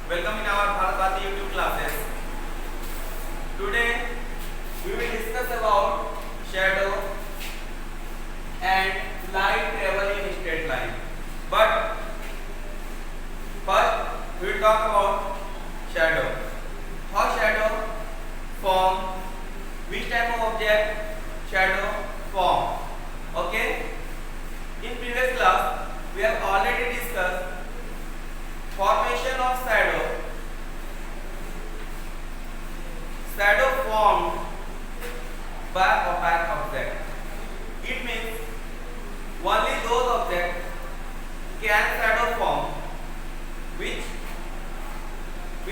Welcome in our Bharat YouTube classes. Today we will discuss about shadow and light travel in straight line. But first we will talk about shadow. How shadow form, which type of object shadow form. Okay? In previous class we have already discussed formation of shadow. Shadow formed by opaque object. It means only those objects can shadow form which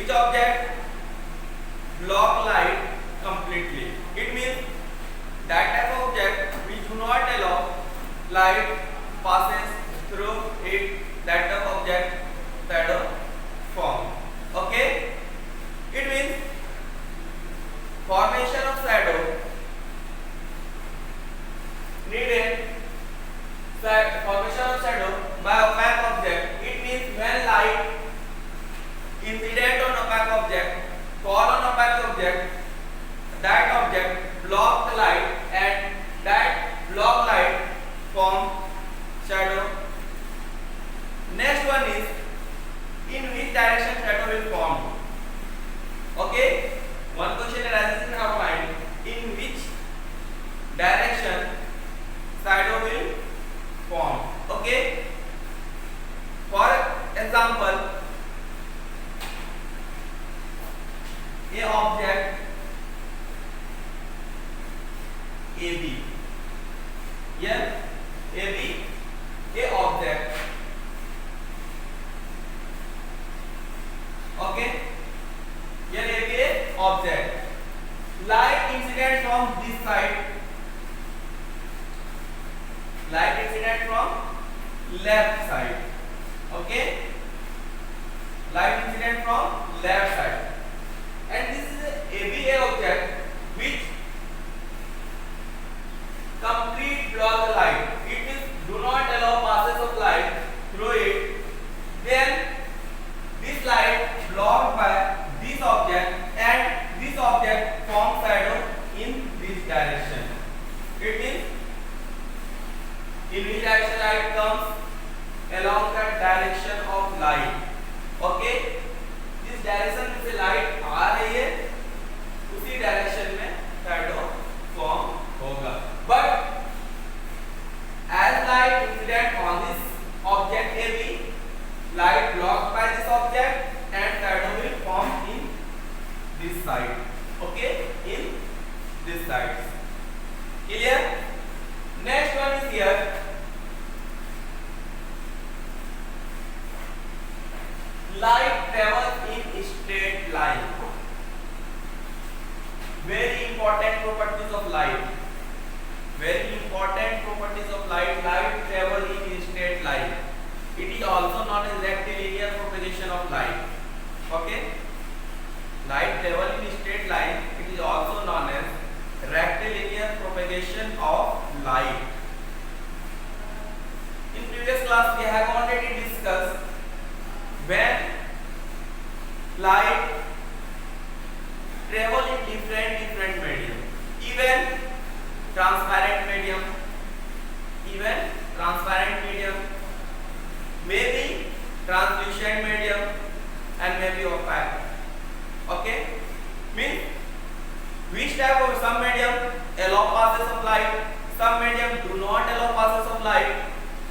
object block light completely. It means that type of object which do not allow light passes through it, that type of object shadow form. Okay? It means formation of shadow needed formation of shadow by opaque object. It means when light incident on opaque object fall on opaque object, that object block the light and that block light form shadow. Next one is in which direction shadow will form. Okay, one question arises in our mind: in which direction shadow will form. Okay, for example, a object AB, here AB, a object. Okay, here a object. Light incident from this side. Light incident from left side. Okay, light incident from left side. And this is a ABA object which complete block the light. It means do not allow passes of light through it. Then this light blocked by this object and this object forms shadow in this direction. It means in which direction light comes, along the direction of light. Okay, जिस direction में से light आ रही है उसी direction में shadow form होगा. But as light incident on this object AB, light blocked by this object and shadow will form in this side. Okay, in this side. Clear? Next one is here. Light travels in straight line. Very important properties of light. Very important properties of light. Light travels in straight line. It is also known as rectilinear propagation of light. Okay? Light travels in straight line. It is also known as rectilinear propagation of light. In previous class we have already discussed when light travel in different medium, even transparent medium, maybe translucent medium, and maybe opaque. Okay, means which type of some medium allow passes of light, some medium do not allow passes of light.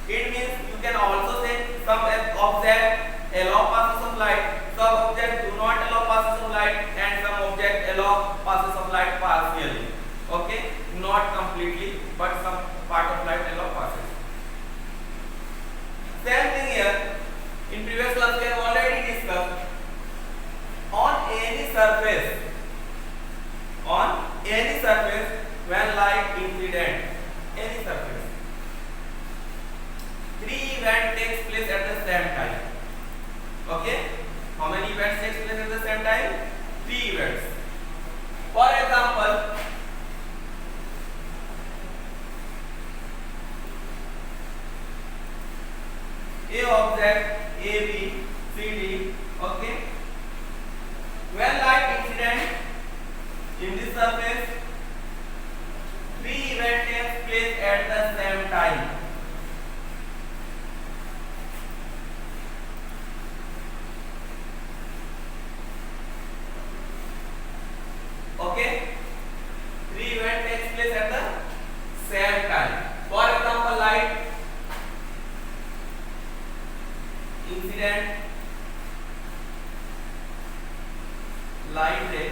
It means you can also say some object allow passes of light, some object do not allow passes of light, and some object allow passes of light partially. Okay, not completely, but some part of light allow passes. Same thing here. In previous class we have already discussed on any surface when light incident, any surface, three events takes place at the same time. Okay, how many events takes place at the same time? Three events. For example, a object A B C D, okay, light ray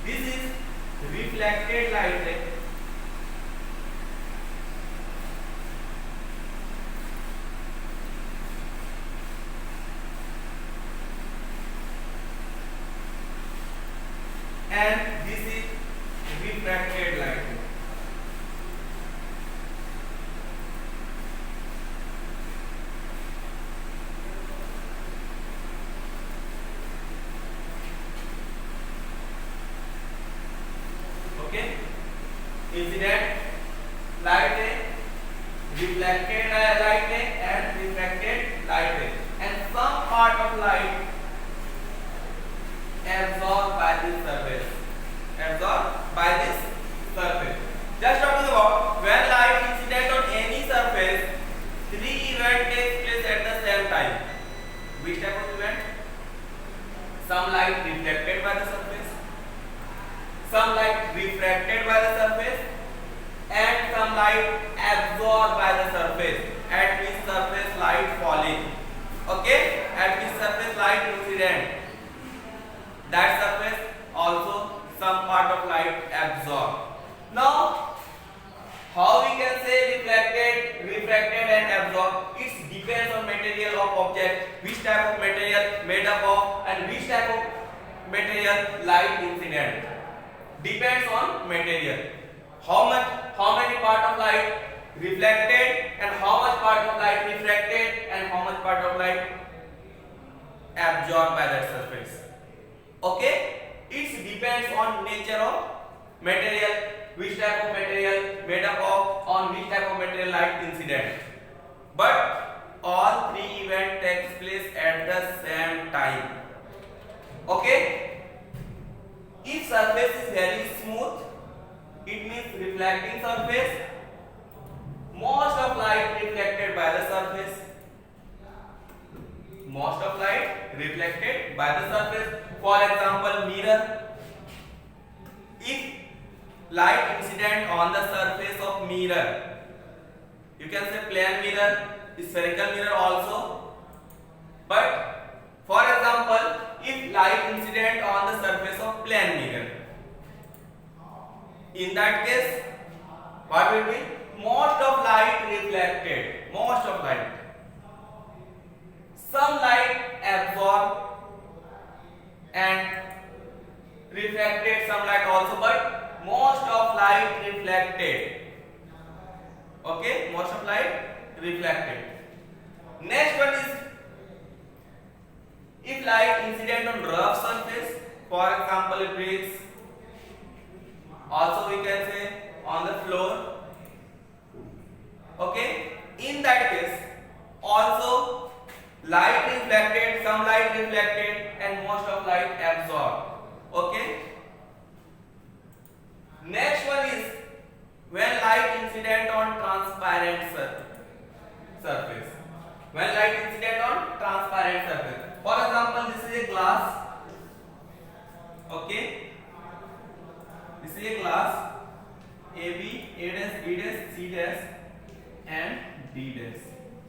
this is reflected light ray and this is refracted light ray. Okay, incident light ray, reflected light ray and refracted light ray, and some part of light absorbed by this surface. Absorbed by this surface. Just talking about when light incident on any surface, three events takes place at the same time. Which type of event? Some light reflected by the surface, some light refracted by the surface, and some light absorbed by the surface. At which surface light falling. Okay? At which surface light incident. That surface also some part of light absorbed. Now, how we can say reflected, refracted and absorbed? It depends on material of object, which type of material made up of, and which type of material light incident. Depends on material. How many part of light reflected and how much part of light refracted and how much part of light absorbed by that surface. Okay, it depends on nature of material, which type of material made up of, on which type of material light incident. But all three events takes place at the same time. Okay, if surface is very smooth, it means reflecting surface. Most of light reflected by the surface. Most of light reflected by the surface. For example, mirror. If light incident on the surface of mirror, you can say plane mirror, spherical mirror also. But for example, if light incident on the surface of plane mirror, in that case, what will be? Most of light reflected. Most of light. Some light absorbed and refracted, some light also, but most of light reflected. Okay, most of light reflected. Next one is if light incident on rough surface, for example bricks, also we can say on the floor. Okay, in that case also light reflected, some light reflected and most of light absorbed. Okay, next one is when light incident on transparent surface. When light incident on transparent surface, for example this is a glass. Okay, this is a glass, AB, A dash, B dash, C dash and D dash.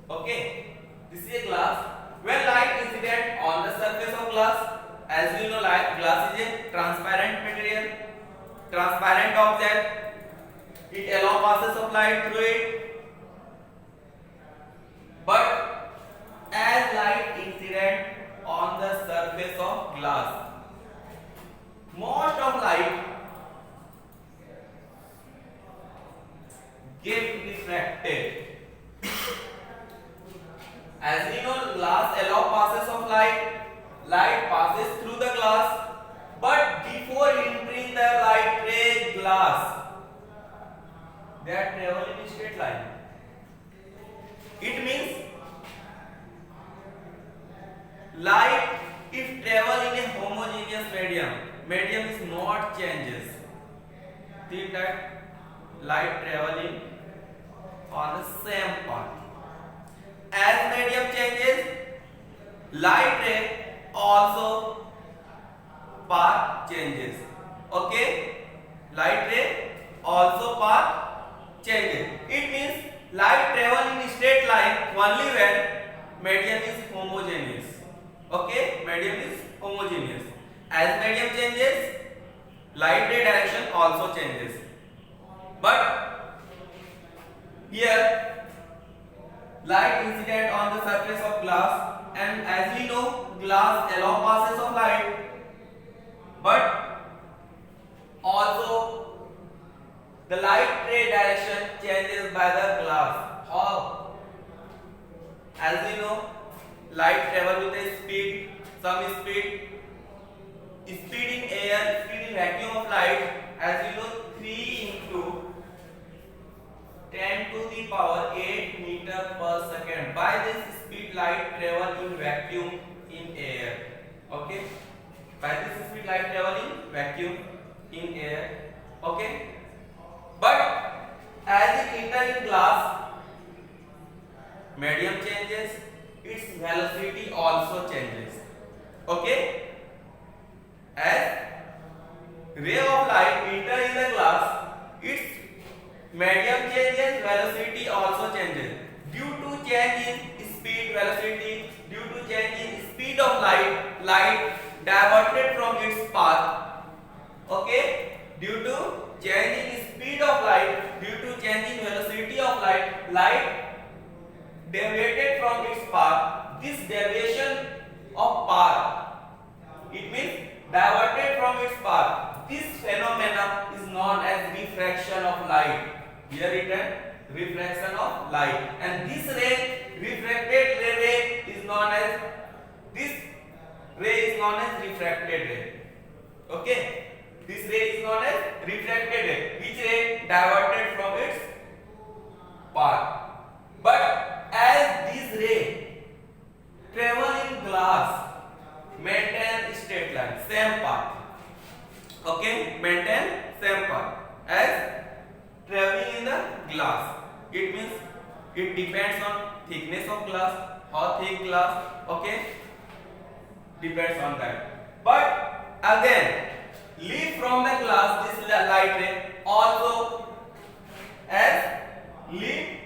Okay, this is a glass. When light incident on the surface of glass, as we know, glass is a transparent material, transparent object. It allows passes of light through it. But as light incident on the surface of glass, most of light get refracted. As we know, glass allow passes of light. Light passes through the glass, but before entering the light ray glass, they are travel in a straight line. It means light, if travel in a homogeneous medium is not changes. Think that light traveling on the same path. As medium changes, light ray also path changes. Okay, light ray also path changes. It means light travel in straight line only when medium is homogeneous. Okay, medium is homogeneous. As medium changes, light ray direction also changes. But here light incident on the surface of glass, and as we know glass allow passes of light, but also the light ray direction changes by the glass. How? As we know light travel with a speed, some speed in air, speed in vacuum of light, as we know 3 into 10 to the power 8 meter per second. By this speed light travel in vacuum in air. Okay, by this speed light travel in vacuum in air. Okay, but as it enter in glass, medium changes, its velocity also changes. Okay, as ray of light enter in the glass, its medium changes, velocity also changes. Due to change in speed, velocity, due to change in speed of light, light diverted from its path. Okay, due to change in speed of light, due to change in velocity of light, light deviated from its path. This deviation of path, it means diverted from its path. This phenomena is known as refraction of light. Here written refraction of light, and this ray, refracted ray, is known as, this ray is known as refracted ray. Okay, this ray is known as refracted ray, which ray diverted from its path. But as this ray travel in glass, maintain straight line, same path. Okay, maintain same path as traveling in the glass. It means it depends on thickness of glass, how thick glass. Okay, depends on that. But again, leave from the glass this light ray also as leave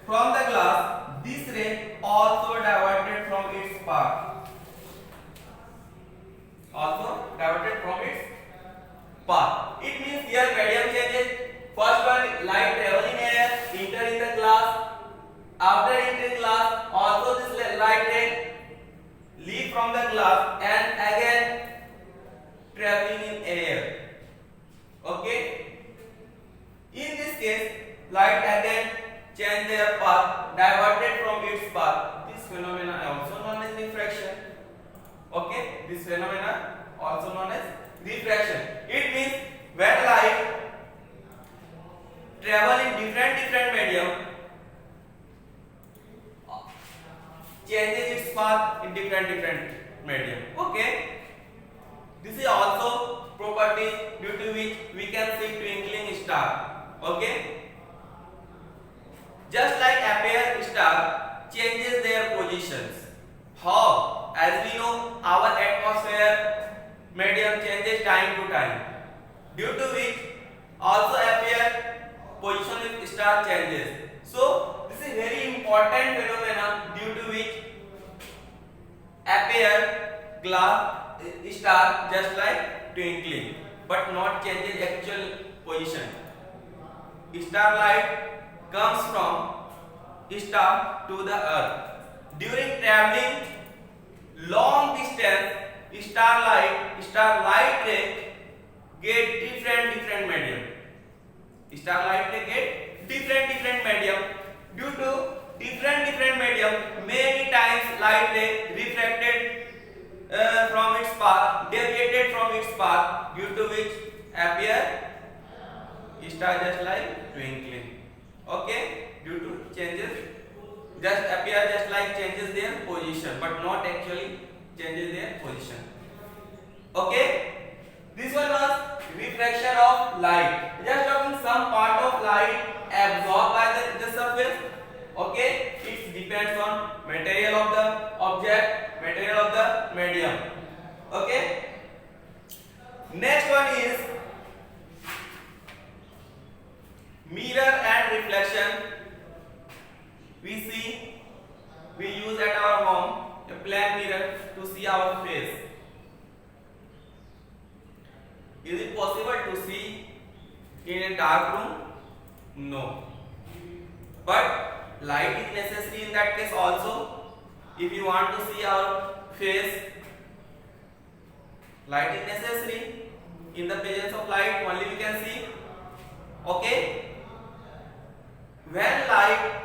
from the glass, this ray also diverted from its path. Also diverted from its path. It means here medium changes. First one, light travel in air, enter in the glass. After entering glass, also this light ray leave from the glass and again traveling in air. Okay. In this case, light again change their path, diverted from its path. This phenomena also known as refraction. Okay, this phenomena also known as refraction. It means when light travel in different medium, changes its path in different medium. Okay, this is also property due to which we can see twinkling star. Okay, just like appear star changes their positions. How? As we know, our atmosphere medium changes time to time, due to which also appear position of star changes. So this is very important phenomenon due to which appear glass star just like twinkling, but not changes actual position. Starlight comes from star to the earth. During traveling long distance, starlight ray get different medium. Starlight ray get different medium. Due to different medium, many times light ray refracted from its path, deviated from its path, due to which appear star just like twinkling. Okay, due to changes, just appear just like changes their position, but not actually changes their position. Okay, this one was refraction of light. Just talking some part of light absorbed by the surface. Okay, it depends on material of the object, material of the medium. Okay, next one is mirror and reflection, we use at our home a plain mirror to see our face. Is it possible to see in a dark room? No. But light is necessary in that case also. If you want to see our face, light is necessary. In the presence of light only we can see. Okay? When light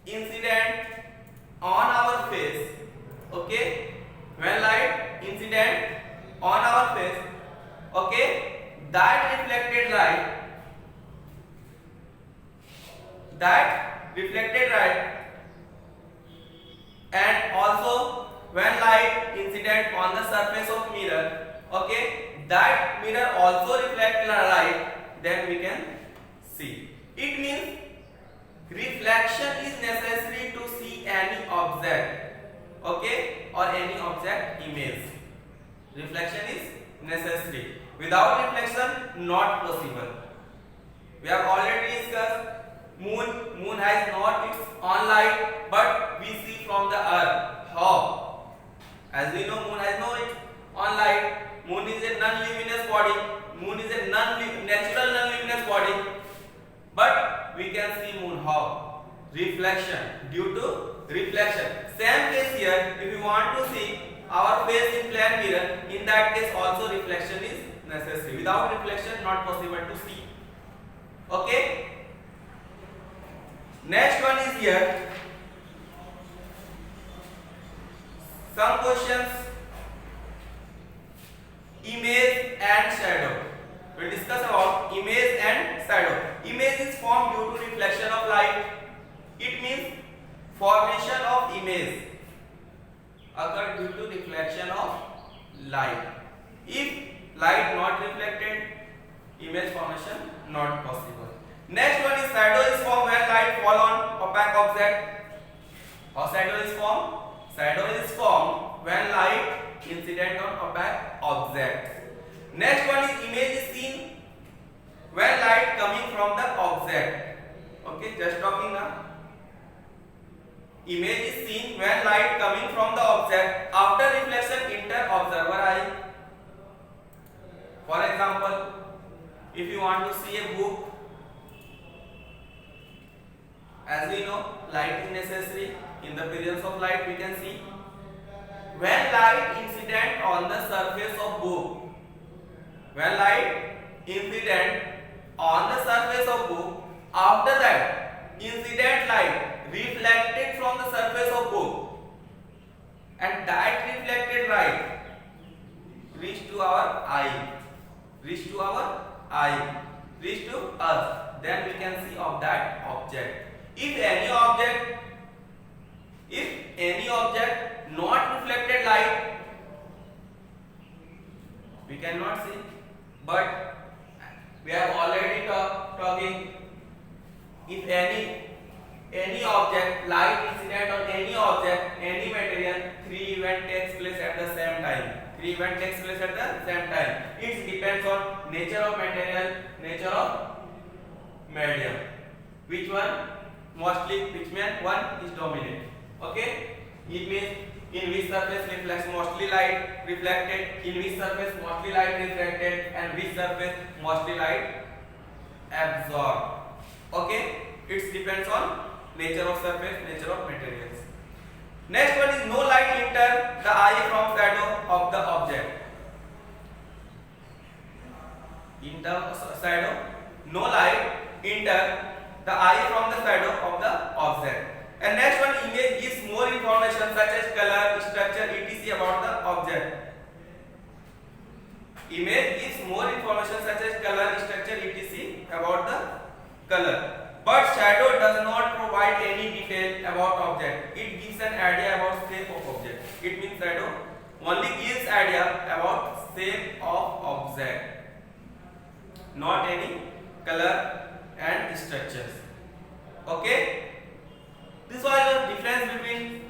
incident on our face, okay? When light incident on our face, okay? That reflected light and also when light incident on the surface of mirror, okay? That mirror also reflect light, then we can see. It means reflection is necessary to see any object, okay, or any object image. Reflection is necessary. Without reflection, not possible. We have already discussed moon has not its own light, but we see from the earth. How? As we know, moon has no its own light. Moon is a non-luminous body. Moon is a natural non-luminous body. But we can see moon how? Reflection. Due to reflection. Same case here. If you want to see our face in plain mirror, in that case also reflection is necessary. Without reflection, not possible to see. Okay? Next one is here. Some questions. Image and shadow. We discuss about image and shadow. Image is formed due to reflection of light. It means formation of image occur due to reflection of light. If light not reflected, image formation not possible. Next one is shadow is formed when light fall on opaque object. How shadow is formed? Shadow is formed when light incident on opaque object. Next one is image is seen when light coming from the object. Okay, just talking now. Image is seen when light coming from the object after reflection enter observer eye. For example, if you want to see a book, as we know, light is necessary. In the presence of light we can see. When light incident on the surface of book, when light incident on the surface of book, after that incident light reflected from the surface of book, and that reflected light reach to our eye, reach to us, then we can see of that object. If any object not reflected light, we cannot see. But we are already talking. If any object, light incident on any object, any material, three event takes place at the same time. It depends on nature of material, nature of medium. Which one one is dominant. Okay? It means in which surface reflects mostly light reflected, in which surface mostly light reflected, and which surface mostly light absorbed. Okay? It depends on nature of surface, nature of materials. Next one is no light enter the eye from shadow of the object. In terms of shadow, no light enter the eye from the shadow of the object. And next one, image gives more information such as color, structure, etc. about the object. Image gives more information such as color, structure, etc. about the color. But shadow does not provide any detail about object. It gives an idea about shape of object. It means shadow only gives idea about shape of object, not any color and structures. Okay? This was the difference between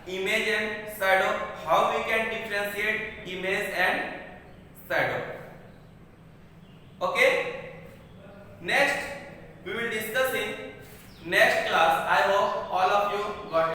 image and shadow. How we can differentiate image and shadow.